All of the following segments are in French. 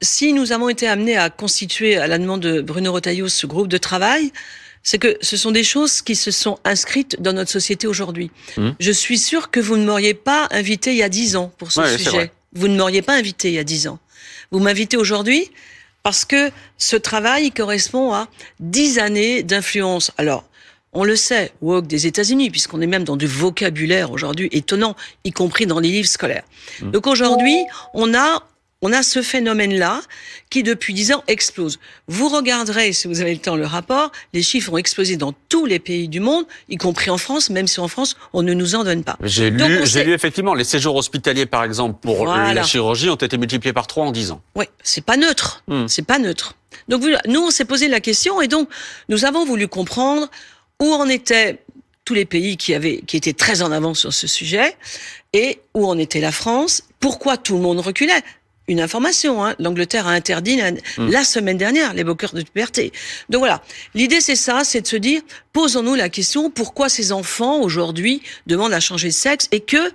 Si nous avons été amenés à constituer, à la demande de Bruno Retailleau, ce groupe de travail, c'est que ce sont des choses qui se sont inscrites dans notre société aujourd'hui. Je suis sûre que vous ne m'auriez pas invité il y a 10 ans pour ce sujet. Vous ne m'auriez pas invité il y a 10 ans. Vous m'invitez aujourd'hui parce que ce travail correspond à 10 années d'influence. Alors, on le sait, woke des États-Unis, puisqu'on est même dans du vocabulaire aujourd'hui étonnant, y compris dans les livres scolaires. Donc aujourd'hui, on a ce phénomène-là qui, depuis 10 ans, explose. Vous regarderez, si vous avez le temps, le rapport, les chiffres ont explosé dans tous les pays du monde, y compris en France, même si en France, on ne nous en donne pas. J'ai lu effectivement, les séjours hospitaliers, par exemple, pour la chirurgie, ont été multipliés par 3 en 10 ans. Oui, c'est pas neutre. C'est pas neutre. Donc, nous, on s'est posé la question et donc, nous avons voulu comprendre où en étaient tous les pays qui étaient très en avance sur ce sujet et où en était la France, pourquoi tout le monde reculait. Une information, l'Angleterre a interdit la semaine dernière les bloqueurs de puberté. Donc voilà, l'idée c'est ça, c'est de se dire, posons-nous la question, pourquoi ces enfants aujourd'hui demandent à changer de sexe et que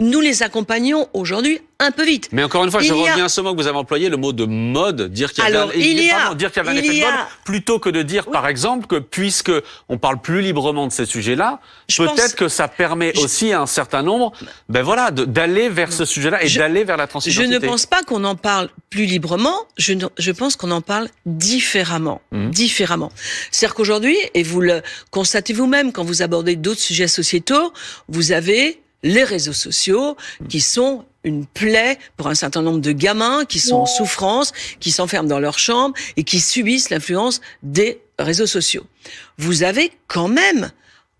nous les accompagnons aujourd'hui un peu vite. Mais encore une fois, je reviens à ce mot que vous avez employé, le mot de mode, dire qu'il y avait un effet de mode, plutôt que de dire, par exemple, que puisque on parle plus librement de ces sujets-là, peut-être que ça permet aussi à un certain nombre, d'aller vers ce sujet-là et d'aller vers la transidentité. Je ne pense pas qu'on en parle plus librement, je pense qu'on en parle différemment. Différemment. C'est-à-dire qu'aujourd'hui, et vous le constatez vous-même quand vous abordez d'autres sujets sociétaux, vous avez les réseaux sociaux qui sont une plaie pour un certain nombre de gamins qui sont en souffrance, qui s'enferment dans leur chambre et qui subissent l'influence des réseaux sociaux. Vous avez quand même,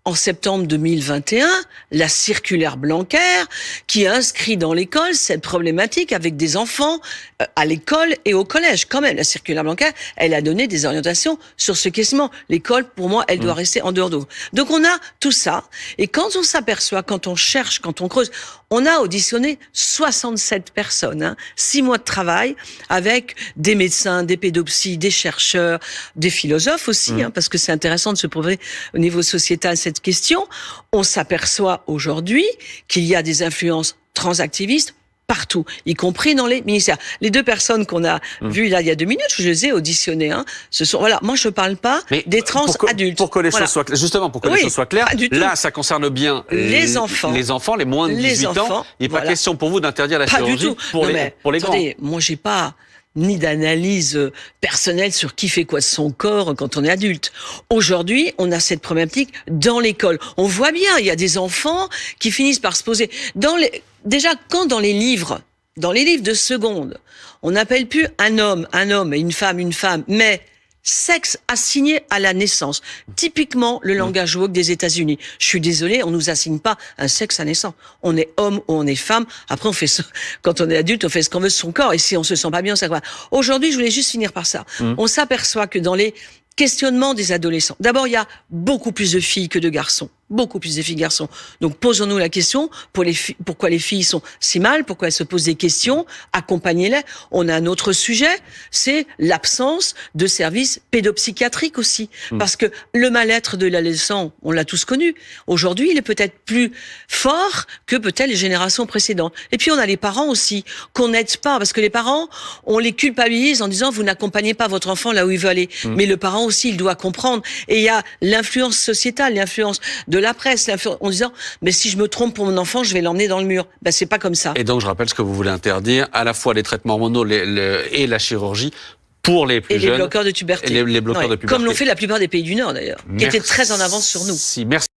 en septembre 2021, la circulaire Blanquer qui inscrit dans l'école cette problématique avec des enfants à l'école et au collège. Quand même, la circulaire Blanquer, elle a donné des orientations sur ce questionnement. L'école, pour moi, elle doit rester en dehors d'eau. Donc on a tout ça. Et quand on s'aperçoit, quand on cherche, quand on creuse, on a auditionné 67 personnes, 6 mois de travail avec des médecins, des pédopsies, des chercheurs, des philosophes aussi, parce que c'est intéressant de se poser au niveau sociétal cette question. On s'aperçoit aujourd'hui qu'il y a des influences transactivistes partout, y compris dans les ministères. Les 2 personnes qu'on a vues là il y a 2 minutes, je les ai auditionnées. Ce sont moi je parle pas des trans adultes. Pour que les choses soient claires, justement, pour que les choses soient claires, là ça concerne bien les enfants, les moins de 18 ans. Il n'est pas question pour vous d'interdire la chirurgie pour les grands. Moi j'ai pas ni d'analyse personnelle sur qui fait quoi de son corps quand on est adulte. Aujourd'hui, on a cette problématique dans l'école. On voit bien, il y a des enfants qui finissent par se poser déjà quand dans les livres de seconde, on n'appelle plus un homme et une femme, mais sexe assigné à la naissance. Typiquement, le langage woke des États-Unis. Je suis désolée, on nous assigne pas un sexe à naissance. On est homme ou on est femme. Après, on fait ça. Quand on est adulte, on fait ce qu'on veut de son corps. Et si on se sent pas bien, on s'accroît. Aujourd'hui, je voulais juste finir par ça. On s'aperçoit que dans les questionnements des adolescents, d'abord, il y a beaucoup plus de filles que de garçons. Beaucoup plus de filles que garçons. Donc, posons-nous la question, pourquoi les filles sont si mal, pourquoi elles se posent des questions, accompagnez-les. On a un autre sujet, c'est l'absence de services pédopsychiatriques aussi. Parce que le mal-être de l'adolescent, on l'a tous connu. Aujourd'hui, il est peut-être plus fort que peut-être les générations précédentes. Et puis, on a les parents aussi, qu'on n'aide pas, parce que les parents, on les culpabilise en disant, vous n'accompagnez pas votre enfant là où il veut aller. Mais le parent aussi, il doit comprendre. Et il y a l'influence sociétale, l'influence de la presse, en disant, mais si je me trompe pour mon enfant, je vais l'emmener dans le mur. C'est pas comme ça. Et donc, je rappelle ce que vous voulez interdire, à la fois les traitements hormonaux et la chirurgie pour les plus jeunes. Et les bloqueurs de puberté. Les bloqueurs de puberté. Comme l'ont fait la plupart des pays du Nord, d'ailleurs, qui étaient très en avance sur nous. Merci.